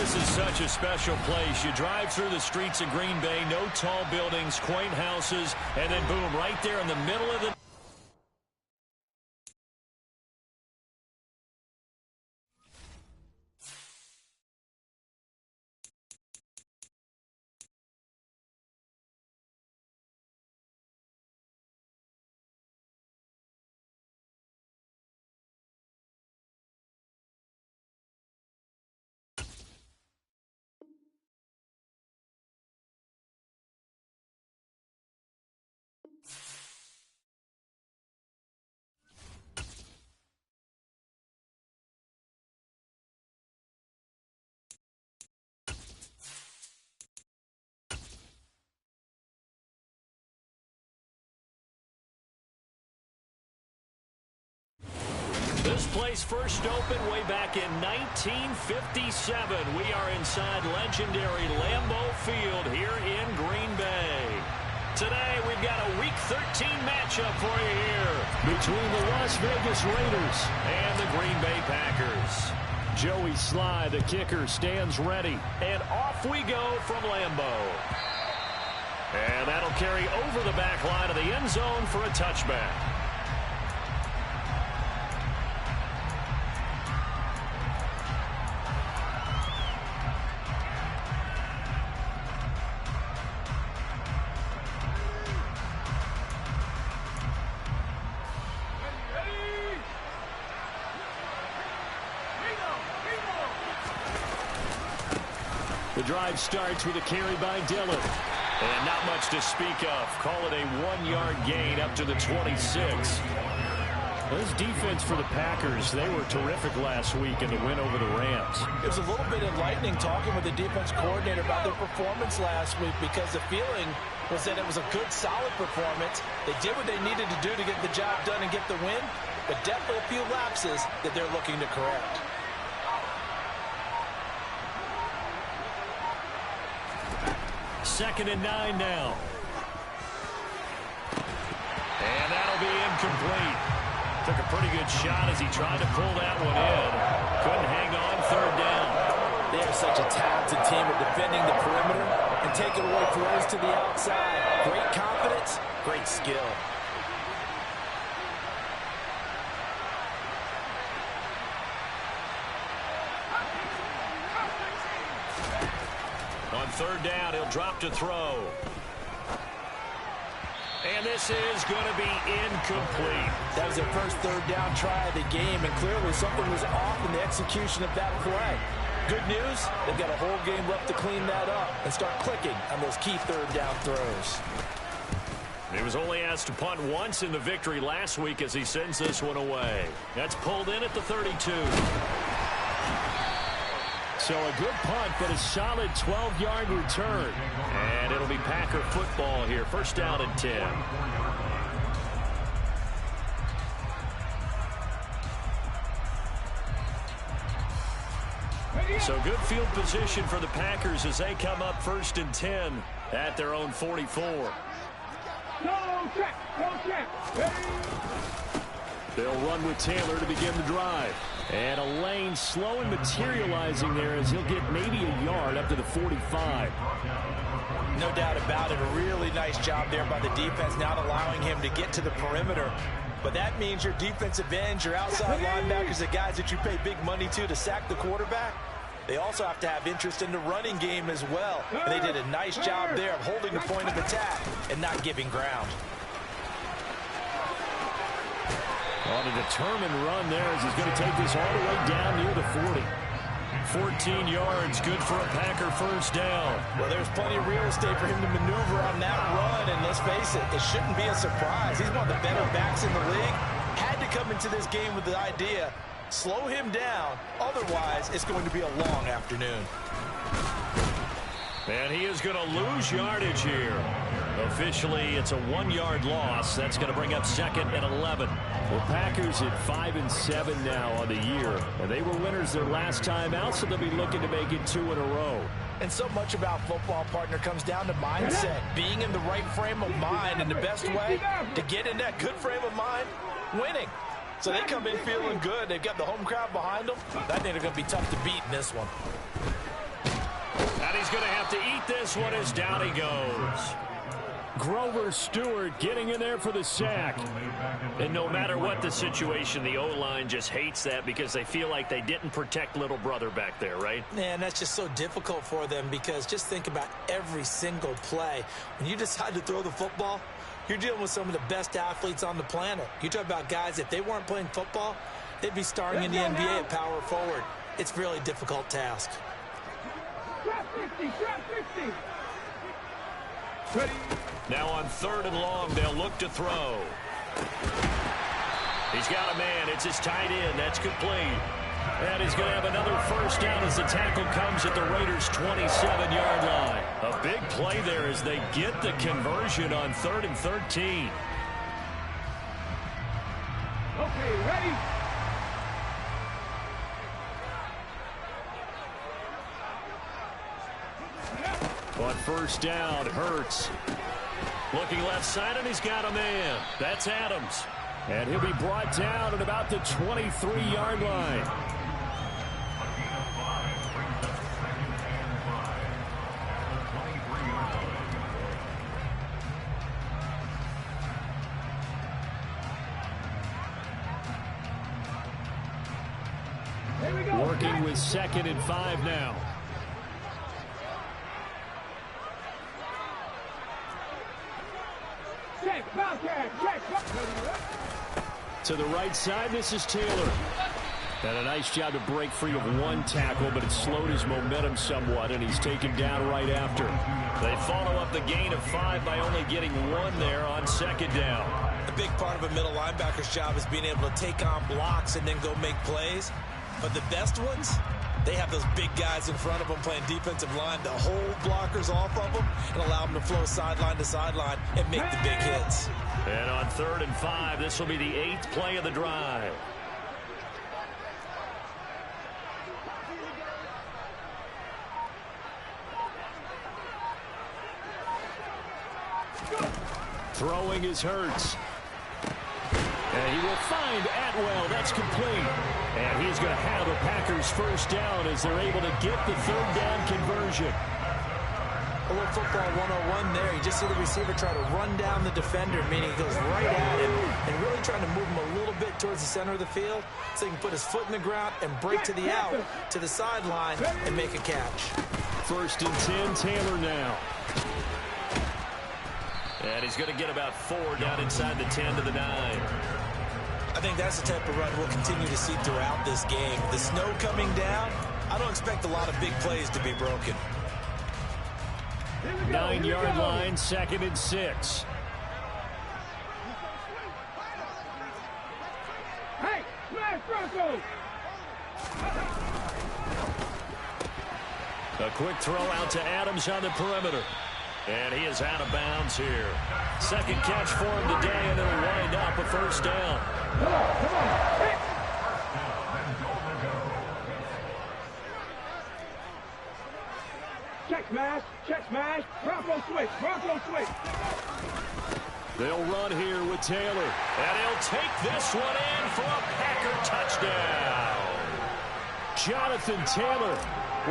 This is such a special place. You drive through the streets of Green Bay, no tall buildings, quaint houses, and then boom, right there in the middle of the... This place first opened way back in 1957. We are inside legendary Lambeau Field here in Green Bay. Today, we've got a Week 13 matchup for you here between the Las Vegas Raiders and the Green Bay Packers. Joey Sly, the kicker, stands ready. And off we go from Lambeau. And that'll carry over the back line of the end zone for a touchback. The drive starts with a carry by Dillon. And not much to speak of. Call it a 1-yard gain up to the 26. This defense for the Packers, they were terrific last week in the win over the Rams. It was a little bit enlightening talking with the defense coordinator about their performance last week, because the feeling was that it was a good, solid performance. They did what they needed to do to get the job done and get the win, but definitely a few lapses that they're looking to correct. Second and 9 now. And that'll be incomplete. Took a pretty good shot as he tried to pull that one in. Couldn't hang on third down. They are such a talented team at defending the perimeter and taking away throws to the outside. Great confidence, great skill. On third down, he'll drop to throw. And this is going to be incomplete. That was their first third down try of the game, and clearly something was off in the execution of that play. Good news, they've got a whole game left to clean that up and start clicking on those key third down throws. He was only asked to punt once in the victory last week as he sends this one away. That's pulled in at the 32. So a good punt, but a solid 12-yard return. And it'll be Packer football here. First down and 10. So good field position for the Packers as they come up first and 10 at their own 44. They'll run with Taylor to begin the drive. And a lane slow and materializing there as he'll get maybe a yard up to the 45. No doubt about it. A really nice job there by the defense, not allowing him to get to the perimeter. But that means your defensive ends, your outside linebackers, the guys that you pay big money to sack the quarterback, they also have to have interest in the running game as well. And they did a nice job there of holding the point of attack and not giving ground. On a determined run there as he's going to take this all the way down near the 40. 14 yards, good for a Packer first down. Well, there's plenty of real estate for him to maneuver on that run, and let's face it, it shouldn't be a surprise. He's one of the better backs in the league. Had to come into this game with the idea, slow him down, otherwise it's going to be a long afternoon. And he is going to lose yardage here. Officially, it's a 1-yard loss. That's going to bring up second and 11. The Packers at 5-7 now on the year. And they were winners their last time out, so they'll be looking to make it 2 in a row. And so much about football, partner, comes down to mindset. Being in the right frame of mind, and the best way to get in that good frame of mind, winning. So they come in feeling good. They've got the home crowd behind them. I think they're going to be tough to beat in this one. And he's going to have to eat this one as down he goes. Grover Stewart getting in there for the sack. And no matter what the situation, the O-line just hates that because they feel like they didn't protect little brother back there, right? Man, that's just so difficult for them because just think about every single play. When you decide to throw the football, you're dealing with some of the best athletes on the planet. You talk about guys, if they weren't playing football, they'd be starring in the NBA at power forward. It's a really difficult task. Trap 50, trap 50. Ready. Now on 3rd and long, they'll look to throw. He's got a man. It's his tight end. That's complete. And he's going to have another first down as the tackle comes at the Raiders' 27-yard line. A big play there as they get the conversion on 3rd and 13. Okay, ready. On first down, Hurts. Looking left side, and he's got a man. That's Adams. And he'll be brought down at about the 23-yard line. Working with 2nd and 5 now. To the right side, this is Taylor. And a nice job to break free of one tackle, but it slowed his momentum somewhat, and he's taken down right after. They follow up the gain of 5 by only getting 1 there on 2nd down. A big part of a middle linebacker's job is being able to take on blocks and then go make plays. But the best ones, they have those big guys in front of them playing defensive line to hold blockers off of them and allow them to flow sideline to sideline and make the big hits. And on 3rd and 5, this will be the 8th play of the drive. Throwing is Hurts. And he will find Atwell. That's complete. And he's going to have the Packers first down as they're able to get the 3rd down conversion. A little football 101 there. You just see the receiver try to run down the defender, meaning he goes right at him and really trying to move him a little bit towards the center of the field so he can put his foot in the ground and break to the out, to the sideline, and make a catch. 1st and 10, Taylor now. And he's going to get about 4 down inside the 10 to the 9. I think that's the type of run we'll continue to see throughout this game. The snow coming down, I don't expect a lot of big plays to be broken. 9-yard line, 2nd and 6. Hey, smash Bronco! A quick throw out to Adams on the perimeter. And he is out of bounds here. 2nd catch for him today, and it'll wind up a first down. Come on. Hey. Check smash, Bronco switch. They'll run here with Taylor. And he'll take this one in for a Packer touchdown. Jonathan Taylor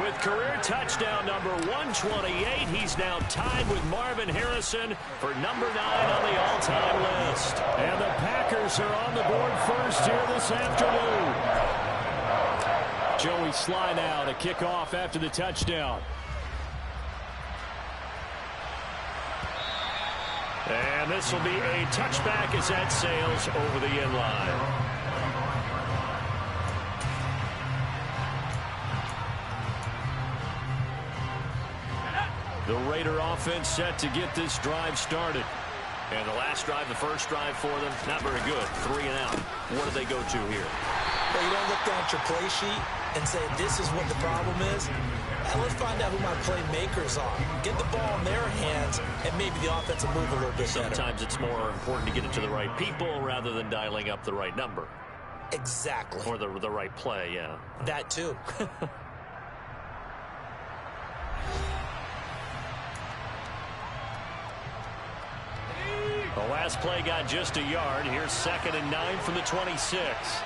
with career touchdown number 128. He's now tied with Marvin Harrison for number 9 on the all-time list. And the Packers are on the board first here this afternoon. Joey Sly now to kick off after the touchdown. And this will be a touchback as that sails over the end line. The Raider offense set to get this drive started. And the last drive, the first drive for them, not very good. 3 and out. What do they go to here? Well, you don't look down at your play sheet and say, this is what the problem is. Now let's find out who my playmakers are. Get the ball in their hands, and maybe the offense will move a little bit better. Sometimes it's more important to get it to the right people rather than dialing up the right number. Exactly. Or the right play, yeah. That too. The last play got just a yard. Here's 2nd and 9 from the 26.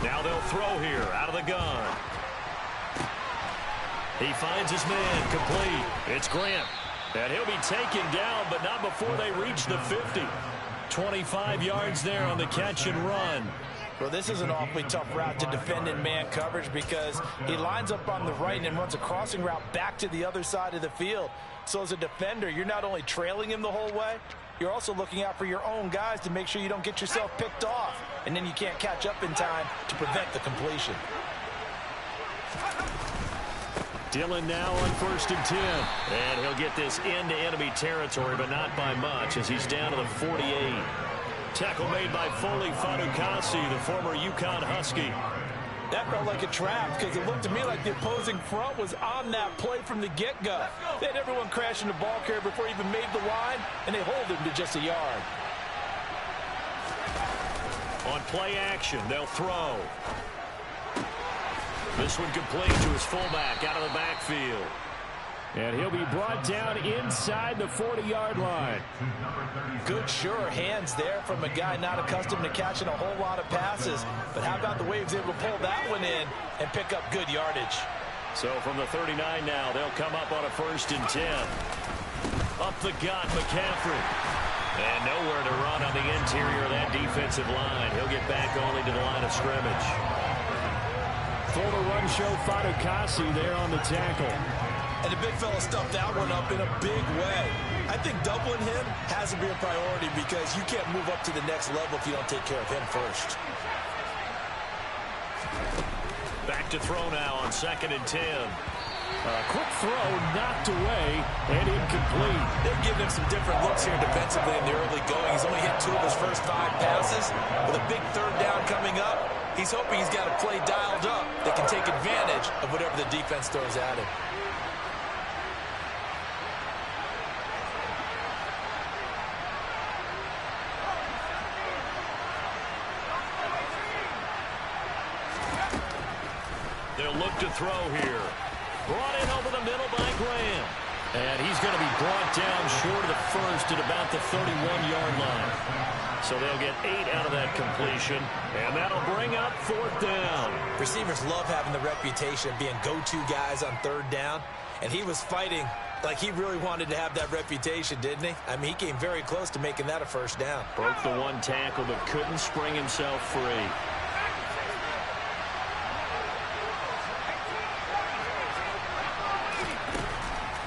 Now they'll throw here out of the gun. He finds his man complete. It's Grant. And he'll be taken down, but not before they reach the 50. 25 yards there on the catch and run. Well, this is an awfully tough route to defend in man coverage because he lines up on the right and runs a crossing route back to the other side of the field. So as a defender, you're not only trailing him the whole way, you're also looking out for your own guys to make sure you don't get yourself picked off. And then you can't catch up in time to prevent the completion. Dillon now on 1st and 10. And he'll get this into enemy territory, but not by much as he's down to the 48. Tackle made by Foley Fatukasi, the former UConn Husky. That felt like a trap because it looked to me like the opposing front was on that play from the get-go. They had everyone crashing the ball carrier before he even made the line, and they hold him to just a yard. On play action, they'll throw. This one complete to his fullback out of the backfield. And he'll be brought down inside the 40-yard line. Good, sure hands there from a guy not accustomed to catching a whole lot of passes. But how about the way he was able to pull that one in and pick up good yardage? So from the 39 now, they'll come up on a 1st and 10. Up the gut, McCaffrey. And nowhere to run on the interior of that defensive line. He'll get back only to the line of scrimmage. Former run show Fatukasi there on the tackle. And the big fella stuffed that one up in a big way. I think doubling him has to be a priority because you can't move up to the next level if you don't take care of him first. Back to throw now on 2nd and 10. Quick throw knocked away and incomplete. They've given him some different looks here defensively in the early going. He's only hit 2 of his first 5 passes. With a big 3rd down coming up, he's hoping he's got a play dialed up that can take advantage of whatever the defense throws at him. They'll look to throw here. Brought in over the middle by Graham. And he's going to be brought down short of the first at about the 31-yard line. So they'll get 8 out of that completion, and that'll bring up 4th down. Receivers love having the reputation of being go-to guys on 3rd down, and he was fighting like he really wanted to have that reputation, didn't he? I mean, he came very close to making that a 1st down. Broke the 1 tackle, but couldn't spring himself free.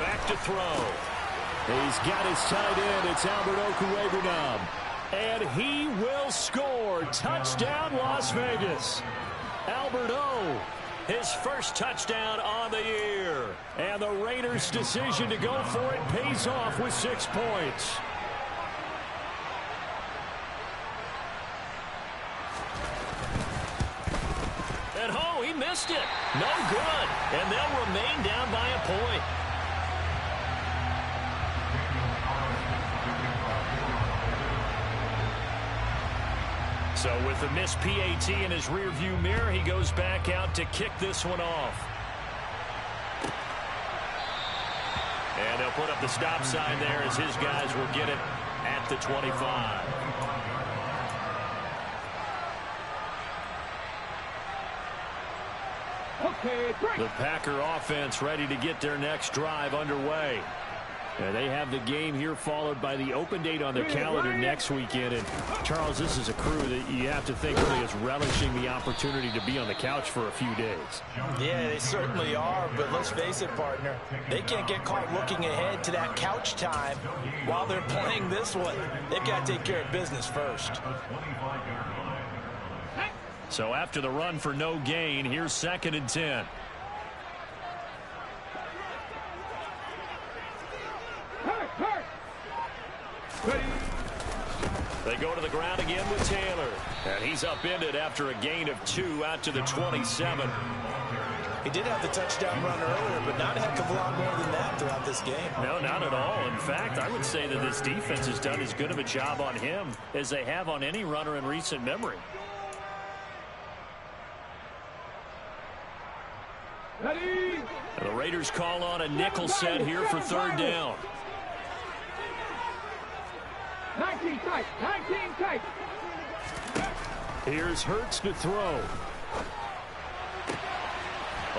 Back to throw. He's got his tight end. It's Albert Okwuegbunam. And he will score. Touchdown, Las Vegas. Albert O, his first touchdown on the year. And the Raiders' decision to go for it pays off with 6 points. And oh, he missed it. No good. And they'll remain down by a point. So with the missed PAT in his rearview mirror, he goes back out to kick this one off. And they'll put up the stop sign there as his guys will get it at the 25. Okay, break. The Packer offense ready to get their next drive underway. And they have the game here followed by the open date on their calendar next weekend. And Charles, this is a crew that you have to think really is relishing the opportunity to be on the couch for a few days. Yeah, they certainly are, but let's face it, partner. They can't get caught looking ahead to that couch time while they're playing this one. They've got to take care of business first. So after the run for no gain, here's 2nd and 10. They go to the ground again with Taylor. And he's upended after a gain of 2 out to the 27. He did have the touchdown run earlier, but not a heck of a lot more than that throughout this game. No, not at all. In fact, I would say that this defense has done as good of a job on him as they have on any runner in recent memory. Ready? And the Raiders call on a nickel set here for 3rd down. 19 tight, 19 tight. Here's Hurts to throw.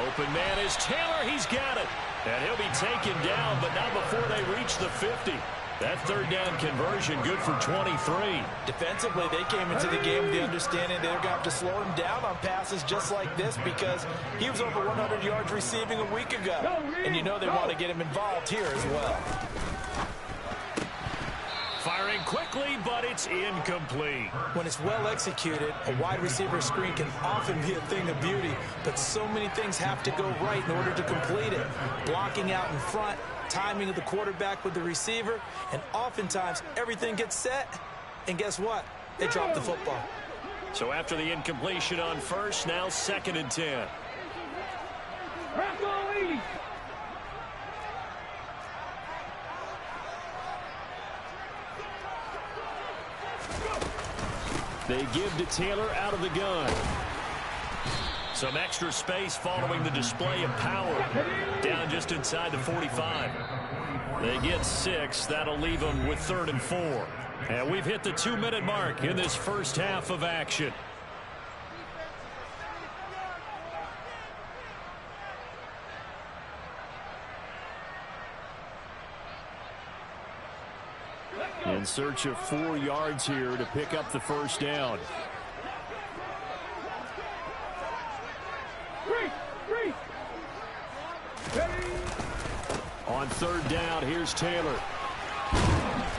Open man is Taylor. He's got it. And he'll be taken down, but not before they reach the 50. That third down conversion good for 23. Defensively, they came into the game with the understanding they're going to have to slow him down on passes just like this because he was over 100 yards receiving a week ago. And you know they want to get him involved here as well. Firing quickly, but it's incomplete. When it's well executed, a wide receiver screen can often be a thing of beauty, but so many things have to go right in order to complete it. Blocking out in front, timing of the quarterback with the receiver, and oftentimes everything gets set, and guess what? They drop the football. So after the incompletion on first, now 2nd and 10. They give to Taylor out of the gun. Some extra space following the display of power. Down just inside the 45. They get 6. That'll leave them with 3rd and 4. And we've hit the 2-minute mark in this first half of action. In search of 4 yards here to pick up the first down. On 3rd down, here's Taylor.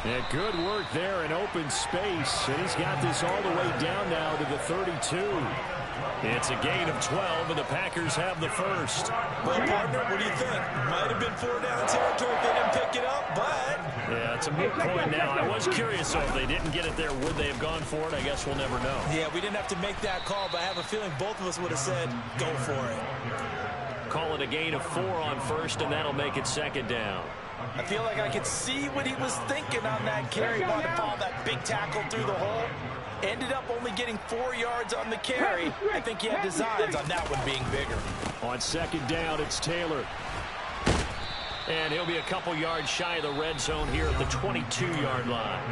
And good work there in open space. And he's got this all the way down now to the 32. It's a gain of 12, and the Packers have the first. Well, partner, what do you think? Might have been 4-down territory if they didn't pick it up, but... Yeah, it's a moot point now. I was curious, so if they didn't get it there, would they have gone for it? I guess we'll never know. Yeah, we didn't have to make that call, but I have a feeling both of us would have said, go for it. Call it a gain of 4 on first, and that'll make it 2nd down. I feel like I could see what he was thinking on that carry. He wanted to follow that big tackle through the hole. Ended up only getting 4 yards on the carry. I think he had designs on that one being bigger. On 2nd down, it's Taylor. And he'll be a couple yards shy of the red zone here at the 22-yard line.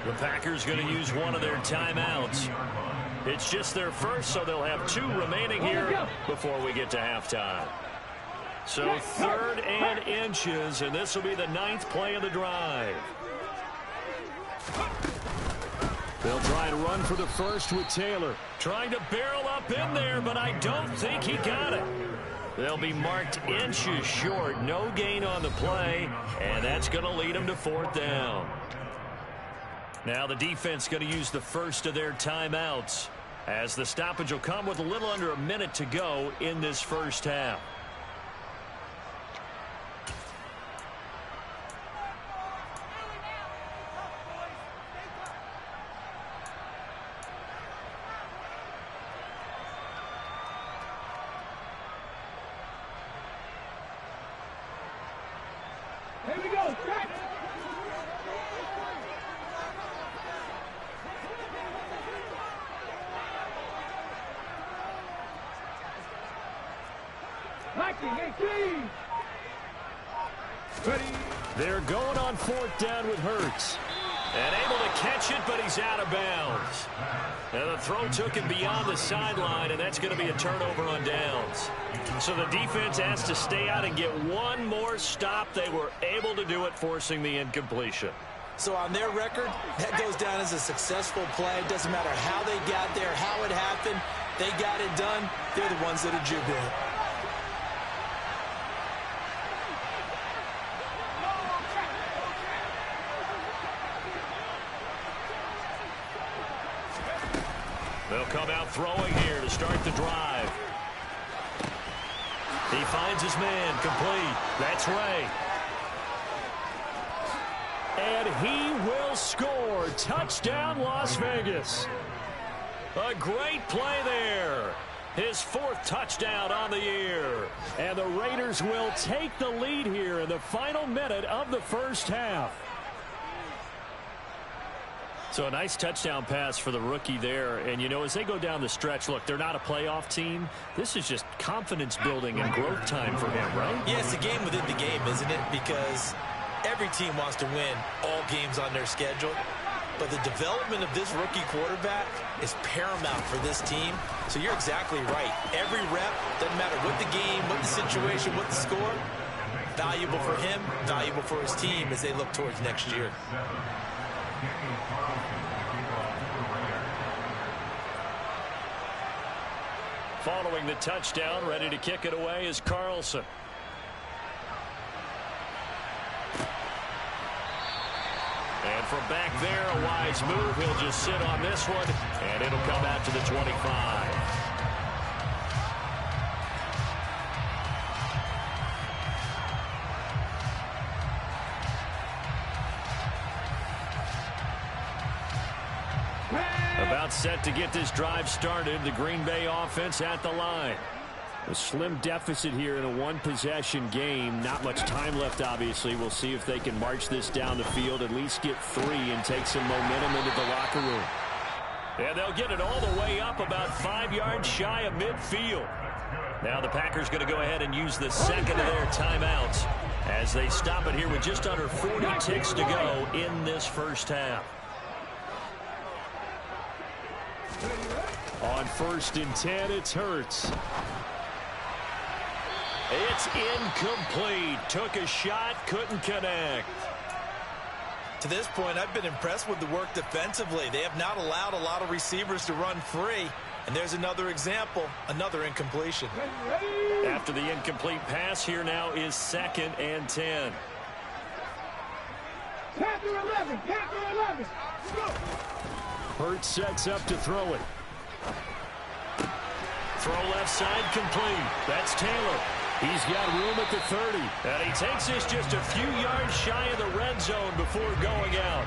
The Packers going to use one of their timeouts. It's just their first, so they'll have 2 remaining here before we get to halftime. So 3rd and inches, and this will be the 9th play of the drive. They'll try and run for the first with Taylor. Trying to barrel up in there, but I don't think he got it. They'll be marked inches short. No gain on the play, and that's going to lead them to 4th down. Now the defense going to use the first of their timeouts, as the stoppage will come with a little under a minute to go in this first half. Here we go, set! Lacking 18! Ready! They're going on 4th down with Hurts. And able to catch it, but he's out of bounds. And the throw took him beyond the sideline, and that's going to be a turnover on downs. So the defense has to stay out and get one more stop. They were able to do it, forcing the incompletion. So on their record, that goes down as a successful play. It doesn't matter how they got there, how it happened. They got it done. They're the ones that are jubilant. They'll come out throwing here to start the drive. He finds his man, complete. That's Ray. And he will score. Touchdown, Las Vegas. A great play there. His 4th touchdown on the year. And the Raiders will take the lead here in the final minute of the first half. So a nice touchdown pass for the rookie there. And, you know, as they go down the stretch, look, they're not a playoff team. This is just confidence building and growth time for him, right? Yeah, it's a game within the game, isn't it? Because every team wants to win all games on their schedule. But the development of this rookie quarterback is paramount for this team. So you're exactly right. Every rep, doesn't matter what the game, what the situation, what the score, valuable for him, valuable for his team as they look towards next year. Following the touchdown, ready to kick it away is Carlson. And from back there, a wise move. He'll just sit on this one, and it'll come out to the 25. About set to get this drive started. The Green Bay offense at the line. A slim deficit here in a one-possession game. Not much time left, obviously. We'll see if they can march this down the field, at least get 3 and take some momentum into the locker room. And they'll get it all the way up about 5 yards shy of midfield. Now the Packers going to go ahead and use the second of their timeouts as they stop it here with just under 40 ticks to go in this first half. On 1st and 10, it's Hurts. It's incomplete. Took a shot, couldn't connect. To this point, I've been impressed with the work defensively. They have not allowed a lot of receivers to run free. And there's another example, another incompletion. After the incomplete pass, here now is 2nd and 10. Panther 11, Panther 11. Go. Hurts sets up to throw it. Throw left side complete. That's Taylor. He's got room at the 30. And he takes this just a few yards shy of the red zone before going out.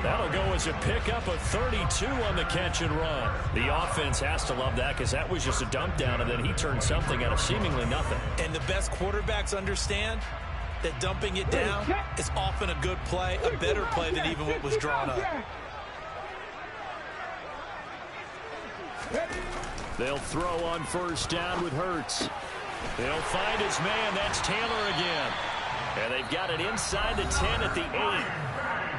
That'll go as a pickup of 32 on the catch and run. The offense has to love that because that was just a dump down, and then he turned something out of seemingly nothing. And the best quarterbacks understand that dumping it down is often a good play, a better play than even what was drawn up. They'll throw on 1st down with Hurts. They'll find his man. That's Taylor again. And they've got it inside the 10 at the 8.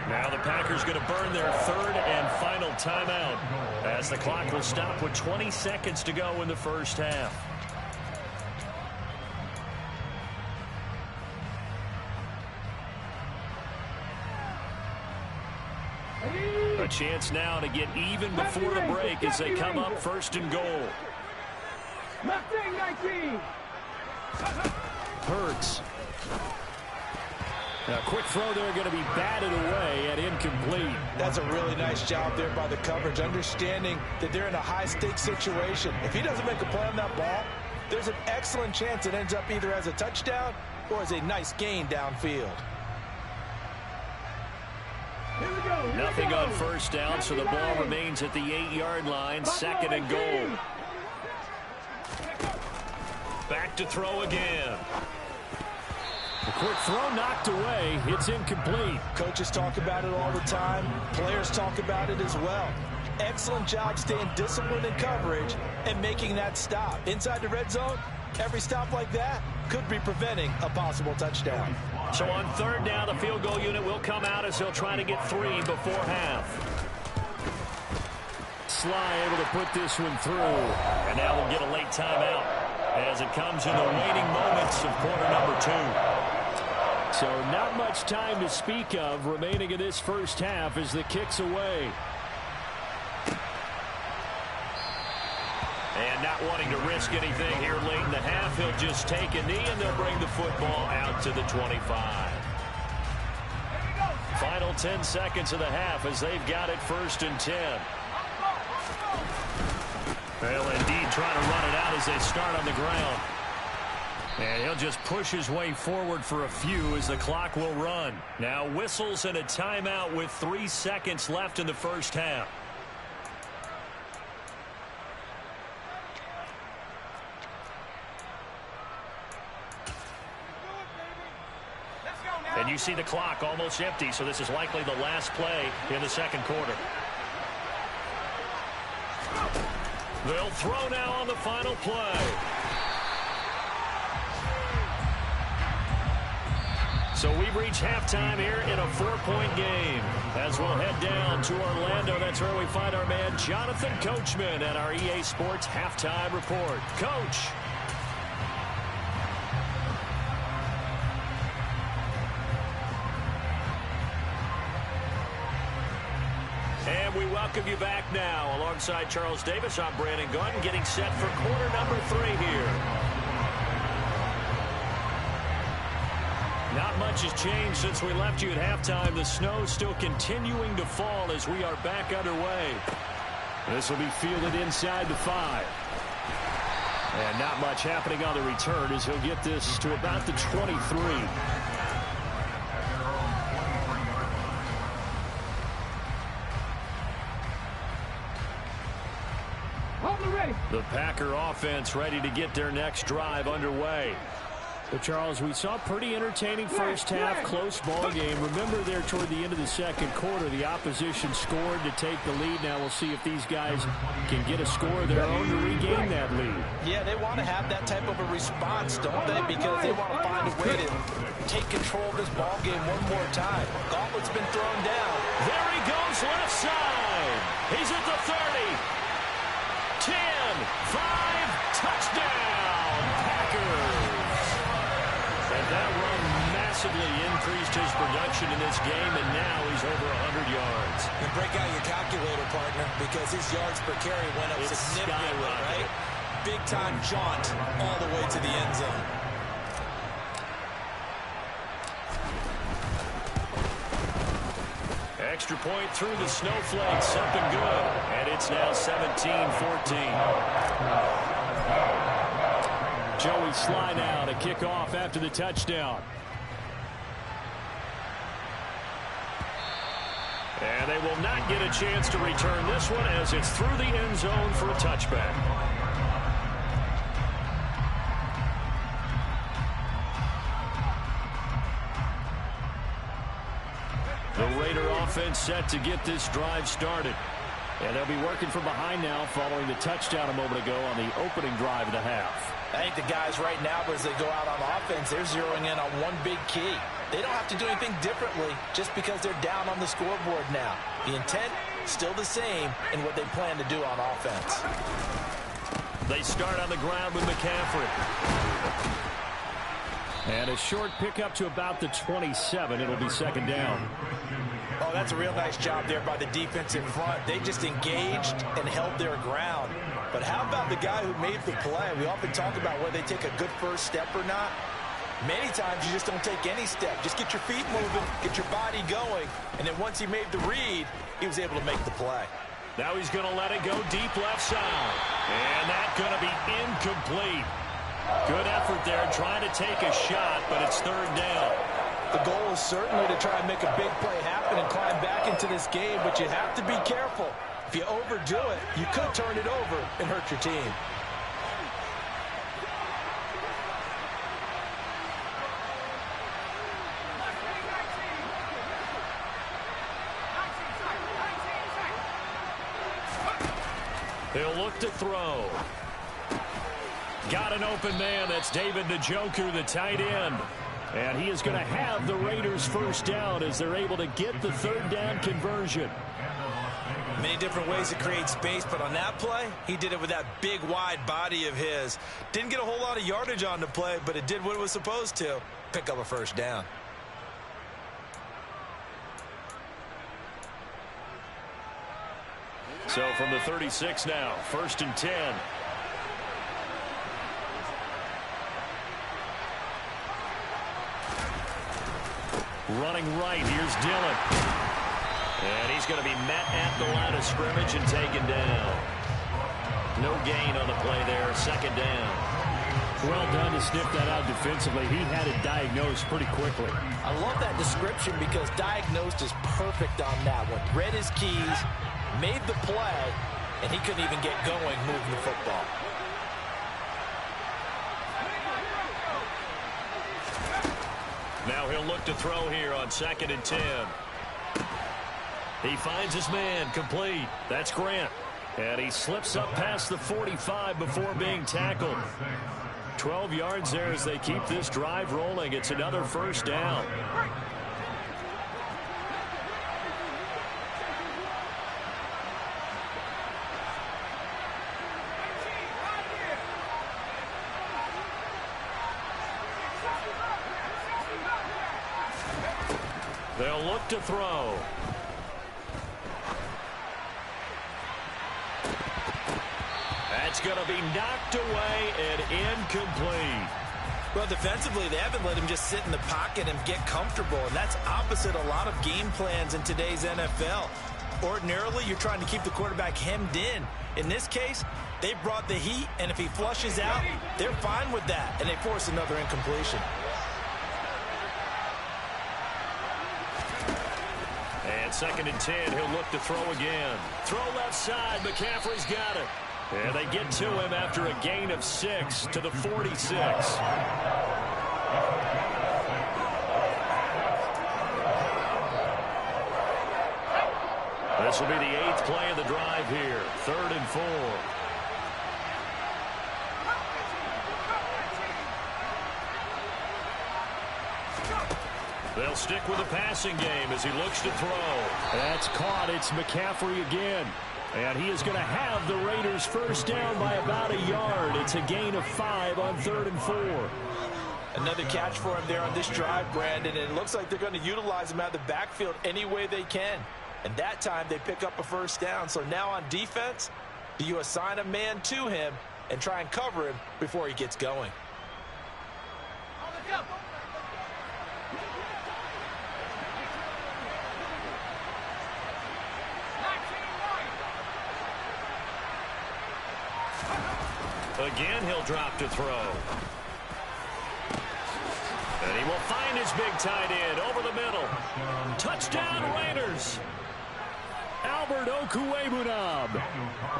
Now the Packers going to burn their 3rd and final timeout as the clock will stop with 20 seconds to go in the first half. A chance now to get even before the break as they come up 1st and goal. Mustang 19. Hurts. A quick throw there going to be batted away and incomplete. That's a really nice job there by the coverage, understanding that they're in a high-stakes situation. If he doesn't make a play on that ball, there's an excellent chance it ends up either as a touchdown or as a nice gain downfield. Nothing on 1st down, so the ball remains at the 8-yard line. 2nd and goal. Back to throw again. A quick throw knocked away. It's incomplete. Coaches talk about it all the time. Players talk about it as well. Excellent job staying disciplined in coverage and making that stop. Inside the red zone, every stop like that could be preventing a possible touchdown. So on 3rd down, the field goal unit will come out as they'll try to get 3 before half. Sly able to put this one through. And now we'll get a late timeout as it comes in the waning moments of quarter number 2. So not much time to speak of remaining in this first half as the kick's away. And not wanting to risk anything here late in the half, he'll just take a knee and they'll bring the football out to the 25. Final 10 seconds of the half as they've got it 1st and 10. Well, indeed, trying to run it out as they start on the ground. And he'll just push his way forward for a few as the clock will run. Now whistles and a timeout with 3 seconds left in the first half. And you see the clock almost empty, so this is likely the last play in the 2nd quarter. They'll throw now on the final play. So we've reached halftime here in a 4-point game as as we'll head down to Orlando. That's where we find our man Jonathan Coachman at our EA Sports Halftime Report. Coach. And we welcome you back now. Alongside Charles Davis, I'm Brandon Gaudin, getting set for quarter number 3 here. Not much has changed since we left you at halftime. The snow still continuing to fall as we are back underway. This will be fielded inside the 5. And not much happening on the return as he'll get this to about the 23. The Packer offense ready to get their next drive underway. But Charles, we saw a pretty entertaining first half, close ball game. Remember there toward the end of the second quarter, the opposition scored to take the lead. Now we'll see if these guys can get a score of their own to regain that lead. Yeah, they want to have that type of a response, don't they? Because they want to find a way to take control of this ball game one more time. Gauntlet's been thrown down. There he goes, left side. He's at the 30. 10, 5, touchdown, Packers. And that run massively increased his production in this game, and now he's over 100 yards. And break out your calculator, partner, because his yards per carry went up significantly, right? Big-time jaunt all the way to the end zone. Extra point through the snowflakes, something good. And it's now 17-14. Joey Sly now to kick off after the touchdown. And they will not get a chance to return this one as it's through the end zone for a touchback. The Raider offense set to get this drive started. And they'll be working from behind now following the touchdown a moment ago on the opening drive of the half. I think the guys right now, as they go out on offense, they're zeroing in on one big key. They don't have to do anything differently just because they're down on the scoreboard now. The intent, still the same in what they plan to do on offense. They start on the ground with McCaffrey. And a short pickup to about the 27. It'll be second down. Oh, that's a real nice job there by the defense in front. They just engaged and held their ground. But how about the guy who made the play? We often talk about whether they take a good first step or not. Many times you just don't take any step. Just get your feet moving, get your body going, and then once he made the read, he was able to make the play. Now he's going to let it go deep left side. And that's going to be incomplete. Good effort there trying to take a shot, but it's third down. The goal is certainly to try and make a big play happen and climb back into this game, but you have to be careful. If you overdo it, you could turn it over and hurt your team. He'll look to throw. Got an open man. That's David Njoku, the tight end. And he is going to have the Raiders first down as they're able to get the third down conversion. Many different ways to create space, but on that play, he did it with that big, wide body of his. Didn't get a whole lot of yardage on the play, but it did what it was supposed to. Pick up a first down. So from the 36 now, 1st and 10. Running right, here's Dillon. And he's going to be met at the line of scrimmage and taken down. No gain on the play there, second down. Well done to sniff that out defensively. He had it diagnosed pretty quickly. I love that description because diagnosed is perfect on that one. Read his keys, made the play, and he couldn't even get going moving the football. Now he'll look to throw here on 2nd and 10. He finds his man, complete. That's Grant. And he slips up past the 45 before being tackled. 12 yards there as they keep this drive rolling. It's another first down. They'll look to throw. That's going to be knocked away and incomplete. Well, defensively, they haven't let him just sit in the pocket and get comfortable, and that's opposite a lot of game plans in today's NFL. Ordinarily, you're trying to keep the quarterback hemmed in. In this case, they brought the heat, and if he flushes out, they're fine with that, and they force another incompletion. And 2nd and 10, he'll look to throw again. Throw left side, McCaffrey's got it. And they get to him after a gain of 6 to the 46. This will be the 8th play of the drive here. 3rd and 4. They'll stick with the passing game as he looks to throw. That's caught. It's McCaffrey again. And he is going to have the Raiders first down by about a yard. It's a gain of 5 on 3rd and 4. Another catch for him there on this drive, Brandon, and it looks like they're going to utilize him out of the backfield any way they can. And that time they pick up a first down. So now on defense, do you assign a man to him and try and cover him before he gets going? Again, he'll drop to throw. And he will find his big tight end over the middle. Touchdown, Raiders. Albert Okwuegbunam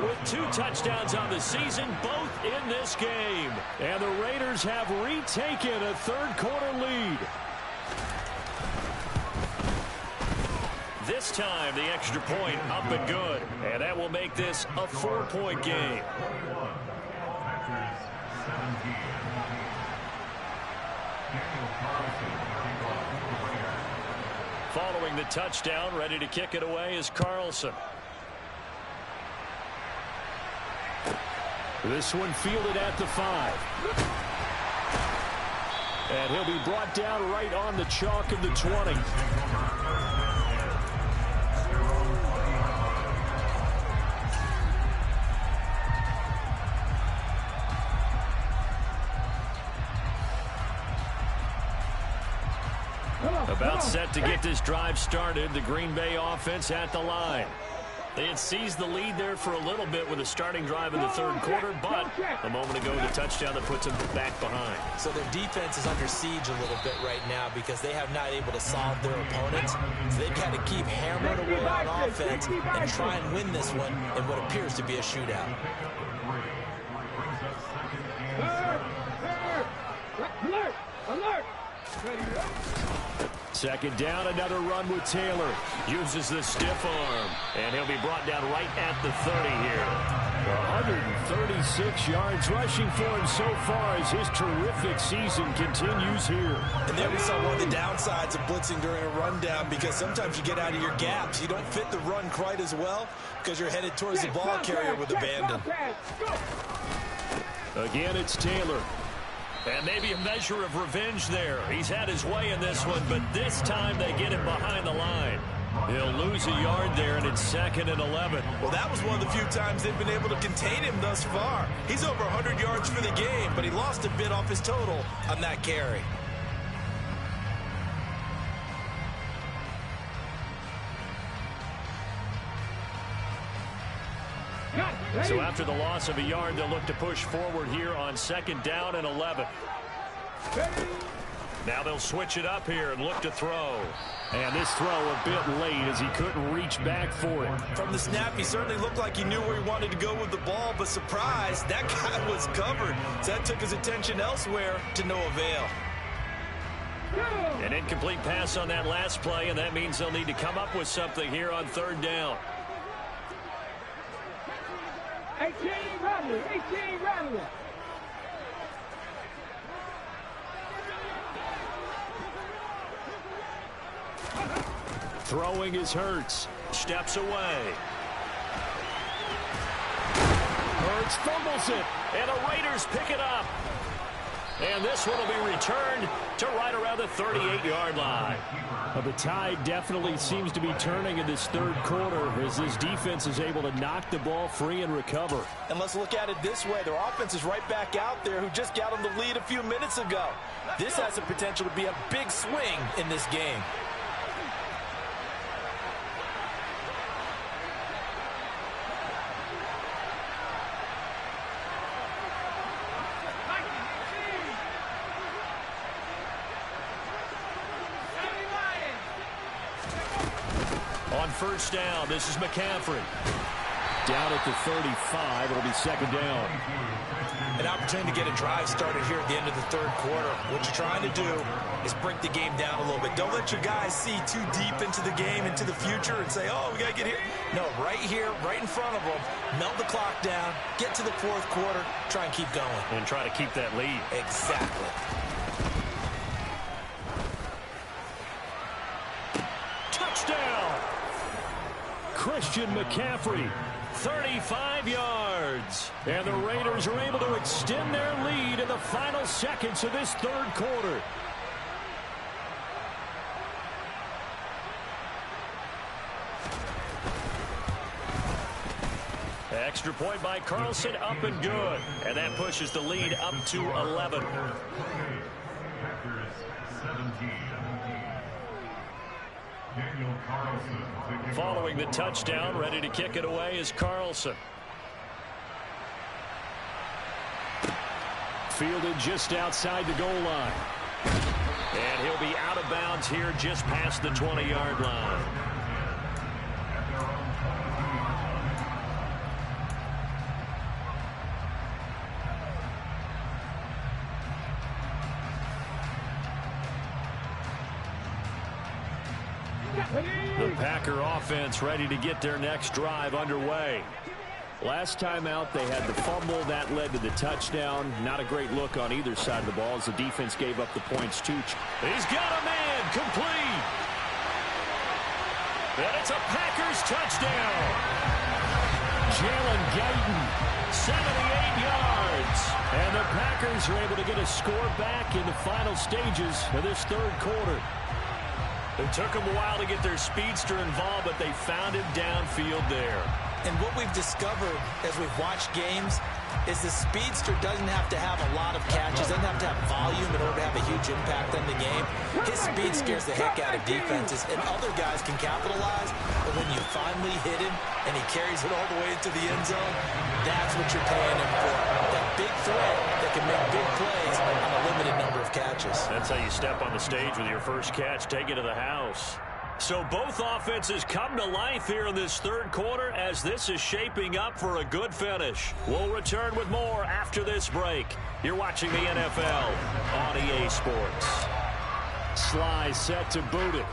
with 2 touchdowns on the season, both in this game. And the Raiders have retaken a 3rd quarter lead. This time, the extra point up and good. And that will make this a 4-point game. Following the touchdown, ready to kick it away is Carlson. This one fielded at the 5. And he'll be brought down right on the chalk of the 20. About set to get this drive started. The Green Bay offense at the line. They had seized the lead there for a little bit with a starting drive in the 3rd quarter, but a moment ago the touchdown that puts them back behind. So their defense is under siege a little bit right now because they have not able to solve their opponents. So they've got to keep hammering away on offense and try and win this one in what appears to be a shootout. Alert! Alert! Ready to go? 2nd down, another run with Taylor. Uses the stiff arm, and he'll be brought down right at the 30 here. 136 yards rushing for him so far as his terrific season continues here. And there we saw one of the downsides of blitzing during a rundown, because sometimes you get out of your gaps. You don't fit the run quite as well because you're headed towards the ball carrier with abandon. Again, it's Taylor. And maybe a measure of revenge there. He's had his way in this one, but this time they get him behind the line. He'll lose a yard there, and it's 2nd and 11. Well, that was one of the few times they've been able to contain him thus far. He's over 100 yards for the game, but he lost a bit off his total on that carry. So after the loss of a yard, they'll look to push forward here on 2nd down and 11. Now they'll switch it up here and look to throw. And this throw a bit late as he couldn't reach back for it. From the snap, he certainly looked like he knew where he wanted to go with the ball, but surprise, that guy was covered. So that took his attention elsewhere to no avail. An incomplete pass on that last play, and that means they'll need to come up with something here on 3rd down. 18 Rattler, 18 Rattler. Throwing is Hurts. Steps away. Hurts fumbles it, and the Raiders pick it up. And this one will be returned to right around the 38-yard line. Well, the tide definitely seems to be turning in this third quarter as this defense is able to knock the ball free and recover. And let's look at it this way. Their offense is right back out there who just got them the lead a few minutes ago. This has the potential to be a big swing in this game. On first down, this is McCaffrey. Down at the 35, it'll be second down. An opportunity to get a drive started here at the end of the third quarter. What you're trying to do is break the game down a little bit. Don't let your guys see too deep into the game, into the future, and say, oh, we got to get here. No, right here, right in front of them, melt the clock down, get to the fourth quarter, try and keep going. And try to keep that lead. Exactly. Touchdown! Christian McCaffrey. 35 yards. And the Raiders are able to extend their lead in the final seconds of this third quarter. Extra point by Carlson, up and good. And that pushes the lead up to 11. Following the touchdown, ready to kick it away is Carlson. Fielded just outside the goal line. And he'll be out of bounds here just past the 20-yard line. The Packer offense ready to get their next drive underway. Last time out, they had the fumble. That led to the touchdown. Not a great look on either side of the ball as the defense gave up the points too. He's got a man complete. And it's a Packers touchdown. Jalen Guyton, 78 yards. And the Packers are able to get a score back in the final stages of this third quarter. It took them a while to get their speedster involved, but they found him downfield there. And what we've discovered as we've watched games is the speedster doesn't have to have a lot of catches, doesn't have to have volume in order to have a huge impact on the game. His speed scares the heck out of defenses, and other guys can capitalize, but when you finally hit him and he carries it all the way into the end zone, that's what you're paying him for. That big threat that can make big plays on a limited number of catches. That's how you step on the stage with your first catch, take it to the house. So both offenses come to life here in this third quarter as this is shaping up for a good finish. We'll return with more after this break. You're watching the NFL on EA Sports. Sly set to boot it.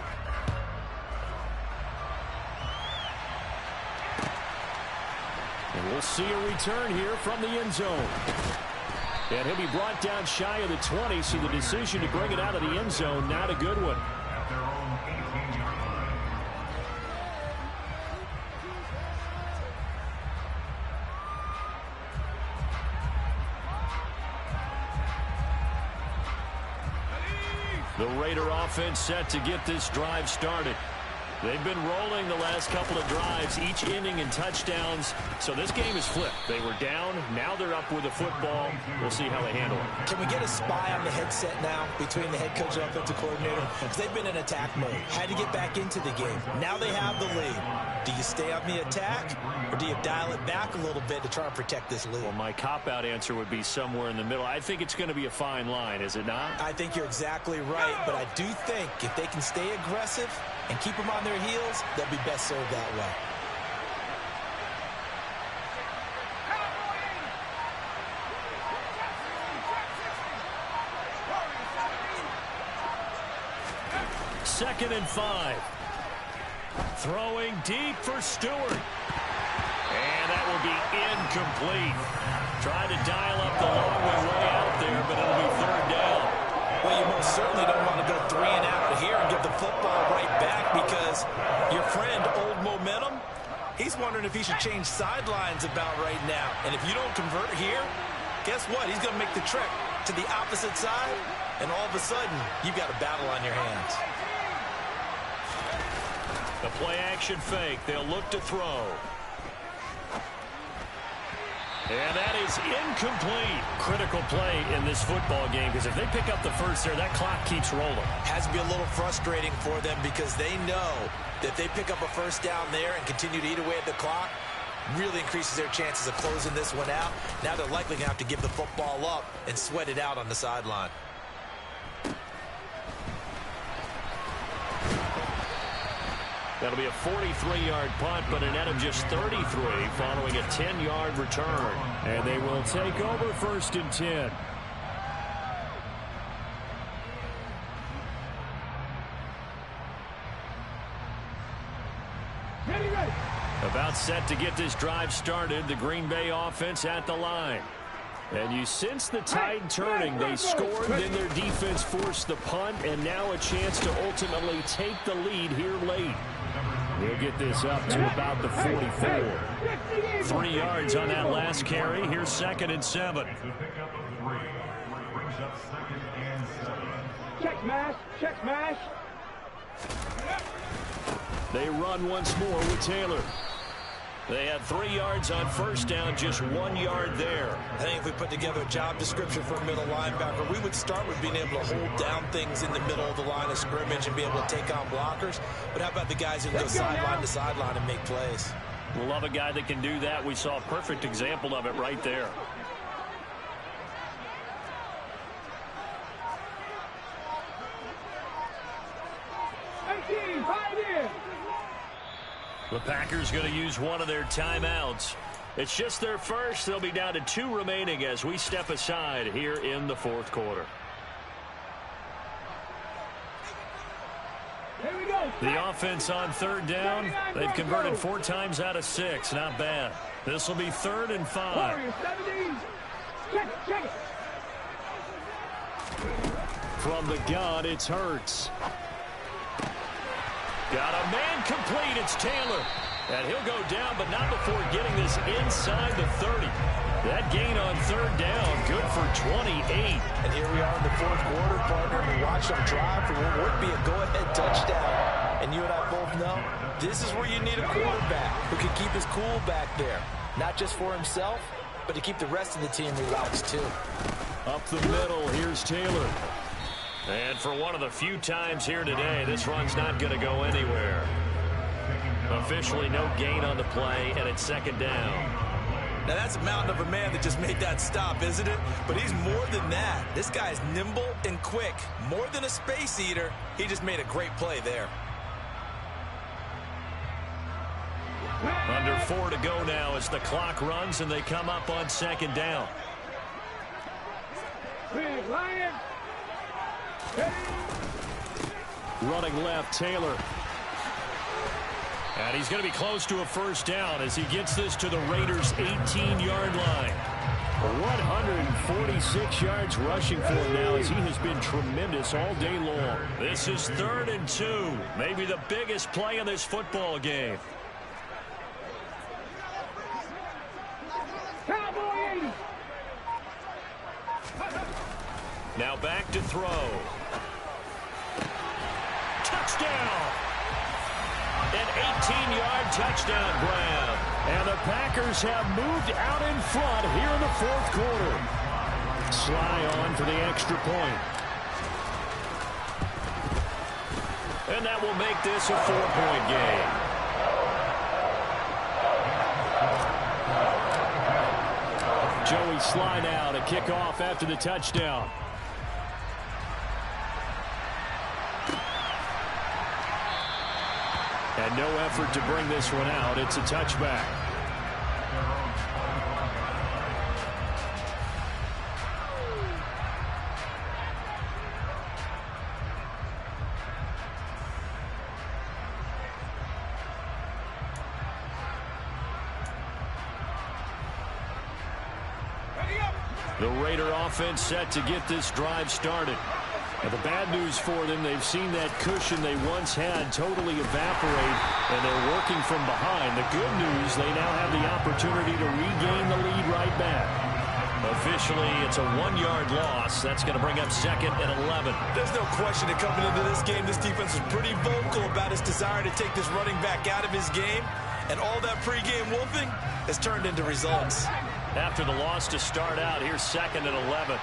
And we'll see a return here from the end zone. And he'll be brought down shy of the 20, so the decision to bring it out of the end zone, not a good one. The Raider offense set to get this drive started. They've been rolling the last couple of drives, each inning in touchdowns. So this game is flipped. They were down. Now they're up with the football. We'll see how they handle it. Can we get a spy on the headset now between the head coach and offensive coordinator? Because they've been in attack mode. Had to get back into the game. Now they have the lead. Do you stay on the attack, or do you dial it back a little bit to try and protect this lead? Well, my cop-out answer would be somewhere in the middle. I think it's going to be a fine line, is it not? I think you're exactly right, but I do think if they can stay aggressive and keep them on their heels, they'll be best served that way. Second and 5. Throwing deep for Stewart. And that will be incomplete. Trying to dial up the long way out there, but it'll be third down. Well, you most certainly don't want to go 3 and out here and give the football right back, because your friend, Old Momentum, he's wondering if he should change sidelines about right now. And if you don't convert here, guess what? He's going to make the trek to the opposite side, and all of a sudden, you've got a battle on your hands. The play action fake. They'll look to throw. And that is incomplete. Critical play in this football game, because if they pick up the first there, that clock keeps rolling. Has to be a little frustrating for them because they know that if they pick up a first down there and continue to eat away at the clock, really increases their chances of closing this one out. Now they're likely going to have to give the football up and sweat it out on the sideline. That'll be a 43-yard punt, but a net of just 33 following a 10-yard return. And they will take over 1st and 10. About set to get this drive started. The Green Bay offense at the line. And you sense the tide turning. They scored, then their defense forced the punt, and now a chance to ultimately take the lead here late. We'll get this up to about the 44. 3 yards on that last carry. Here's 2nd and 7. Check smash, check smash. They run once more with Taylor. They had 3 yards on first down, just 1 yard there. I think if we put together a job description for a middle linebacker, we would start with being able to hold down things in the middle of the line of scrimmage and be able to take on blockers. But how about the guys who can go sideline to sideline and make plays? We'll love a guy that can do that. We saw a perfect example of it right there. The Packers going to use one of their timeouts. It's just their first. They'll be down to 2 remaining as we step aside here in the 4th quarter. Here we go. The offense on 3rd down. They've converted 4 times out of 6. Not bad. This will be 3rd and 5. Check it. From the gun, it's Hurts. Got a man complete. It's Taylor. And he'll go down, but not before getting this inside the 30. That gain on 3rd down, good for 28. And here we are in the 4th quarter, partner. We watched them drive for what would be a go-ahead touchdown. And you and I both know this is where you need a quarterback who can keep his cool back there. Not just for himself, but to keep the rest of the team relaxed too. Up the middle, here's Taylor. And for one of the few times here today, this run's not going to go anywhere. Officially no gain on the play, and it's 2nd down. Now that's a mountain of a man that just made that stop, isn't it? But he's more than that. This guy's nimble and quick. More than a space eater, he just made a great play there. Under 4 to go now as the clock runs and they come up on 2nd down. Big Lion. Running left, Taylor. And he's going to be close to a first down as he gets this to the Raiders' 18-yard line. 146 yards rushing for him now as he has been tremendous all day long. This is 3rd and 2. Maybe the biggest play in this football game. Cowboys. Now back to throw. Touchdown! An 18-yard touchdown grab. And the Packers have moved out in front here in the 4th quarter. Sly on for the extra point. And that will make this a 4-point game. Joey Sly now to kick off after the touchdown. And no effort to bring this one out. It's a touchback. The Raider offense set to get this drive started. And the bad news for them, they've seen that cushion they once had totally evaporate, and they're working from behind. The good news, they now have the opportunity to regain the lead right back. Officially, it's a 1-yard loss. That's going to bring up 2nd and 11. There's no question that coming into this game, this defense is pretty vocal about his desire to take this running back out of his game. And all that pregame wolfing has turned into results. After the loss to start out, here's 2nd and 11.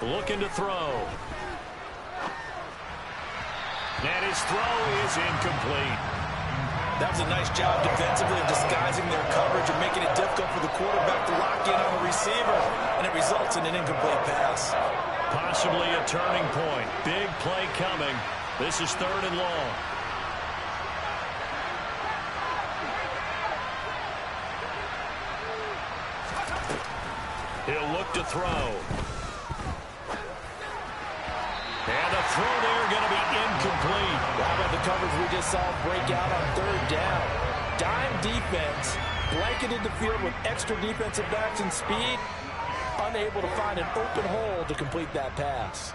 Looking to throw. And his throw is incomplete. That was a nice job defensively of disguising their coverage and making it difficult for the quarterback to lock in on the receiver. And it results in an incomplete pass. Possibly a turning point. Big play coming. This is 3rd and long. He'll look to throw. And the throw there going to be incomplete. How about the coverage we just saw break out on 3rd down? Dime defense, blanketed the field with extra defensive backs and speed, unable to find an open hole to complete that pass.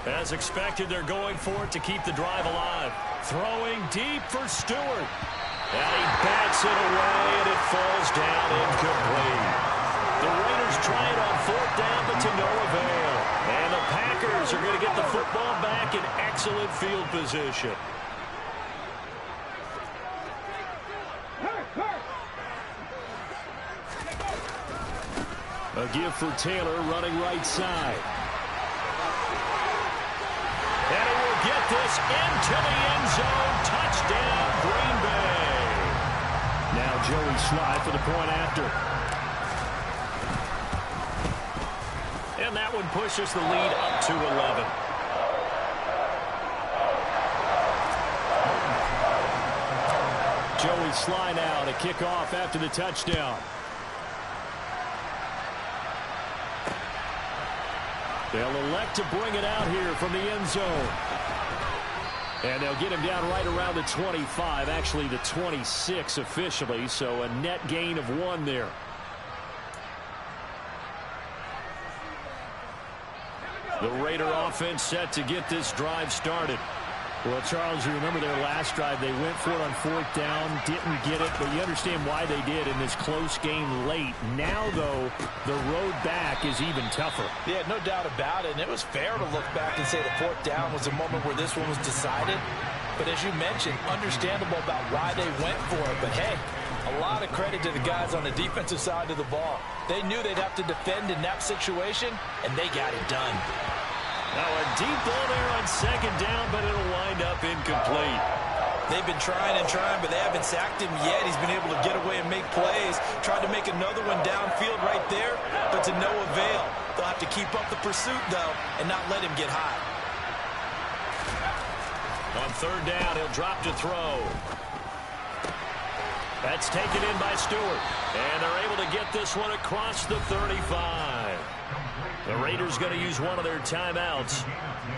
As expected, they're going for it to keep the drive alive. Throwing deep for Stewart. And he bats it away, and it falls down incomplete. The Raiders try it on 4th down, but to no avail. And the Packers are going to get the football back in excellent field position. A give for Taylor running right side. And he will get this into the end zone. Touchdown, Green Bay. Now Joey Sly for the point after. And that one pushes the lead up to 11. Joey Sly now to kick off after the touchdown. They'll elect to bring it out here from the end zone. And they'll get him down right around the 25, actually the 26 officially, so a net gain of 1 there. The Raider offense set to get this drive started. Well, Charles, you remember their last drive. They went for it on 4th down, didn't get it, but you understand why they did in this close game late. Now, though, the road back is even tougher. Yeah, no doubt about it, and it was fair to look back and say the 4th down was a moment where this one was decided. But as you mentioned, understandable about why they went for it. But, hey, a lot of credit to the guys on the defensive side of the ball. They knew they'd have to defend in that situation, and they got it done. Now a deep ball there on 2nd down, but it'll wind up incomplete. They've been trying and trying, but they haven't sacked him yet. He's been able to get away and make plays. Tried to make another one downfield right there, but to no avail. They'll have to keep up the pursuit, though, and not let him get high. On 3rd down, he'll drop to throw. That's taken in by Stewart. And they're able to get this one across the 35. The Raiders going to use one of their timeouts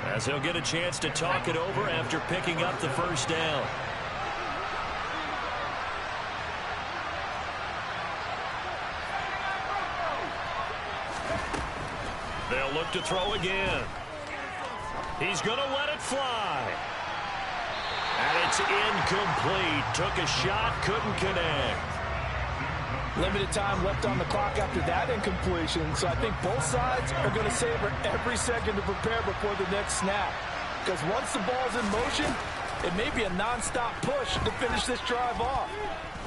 as they'll get a chance to talk it over after picking up the 1st down. They'll look to throw again. He's going to let it fly. And it's incomplete. Took a shot, couldn't connect. Limited time left on the clock after that incompletion, so I think both sides are going to savor every second to prepare before the next snap. Because once the ball's in motion, it may be a nonstop push to finish this drive off.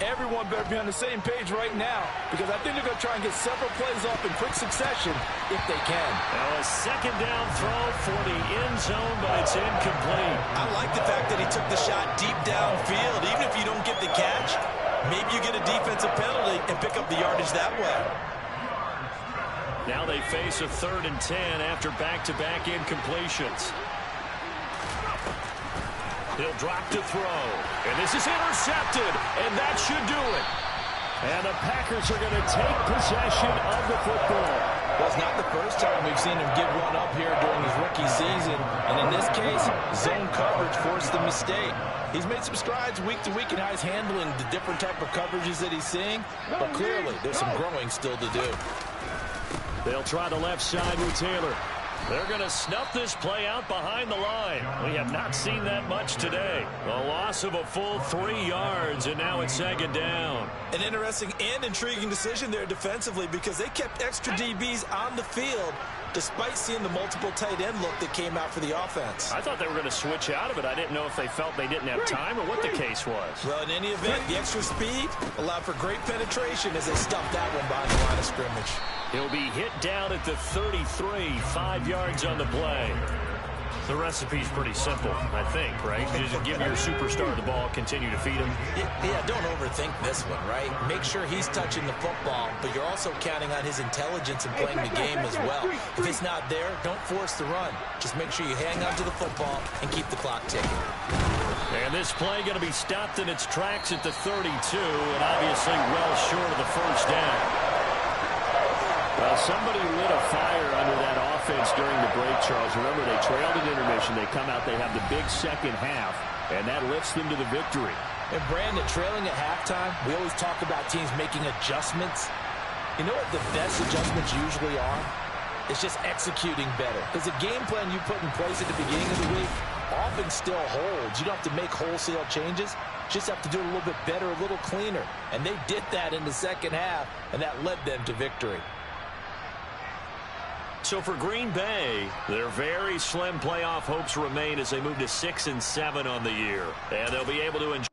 Everyone better be on the same page right now, because I think they're going to try and get several plays off in quick succession if they can. Now a 2nd down throw for the end zone, but it's incomplete. I like the fact that he took the shot deep downfield. Even if you don't get the catch, maybe you get a defensive penalty and pick up the yardage that way. Now they face a 3rd and 10 after back-to-back incompletions. He'll drop to throw. And this is intercepted. And that should do it. And the Packers are going to take possession of the football. Well, it's not the first time we've seen him give one up here during his rookie season. And in this case, zone coverage forced the mistake. He's made some strides week to week in how he's handling the different type of coverages that he's seeing. But clearly, there's some growing still to do. They'll try the left side with Taylor. They're going to snuff this play out behind the line. We have not seen that much today. A loss of a full 3 yards, and now it's second down. An interesting and intriguing decision there defensively because they kept extra DBs on the field despite seeing the multiple tight end look that came out for the offense. I thought they were going to switch out of it. I didn't know if they felt they didn't have time or what the case was. Well, in any event, the extra speed allowed for great penetration as they stuffed that one behind the line of scrimmage. He'll be hit down at the 33, 5 yards on the play. The recipe's pretty simple, I think, right? You just give your superstar the ball, continue to feed him. Yeah, don't overthink this one, right? Make sure he's touching the football, but you're also counting on his intelligence in playing the game as well. If it's not there, don't force the run. Just make sure you hang on to the football and keep the clock ticking. And this play going to be stopped in its tracks at the 32, and obviously well short of the first down. Well, somebody lit a fire under that offense during the break, Charles. Remember, they trailed at intermission. They come out, they have the big second half, and that lifts them to the victory. And Brandon, trailing at halftime, we always talk about teams making adjustments. You know what the best adjustments usually are? It's just executing better. Because the game plan you put in place at the beginning of the week often still holds. You don't have to make wholesale changes. Just have to do it a little bit better, a little cleaner. And they did that in the second half, and that led them to victory. So for Green Bay, their very slim playoff hopes remain as they move to 6-7 on the year. And they'll be able to enjoy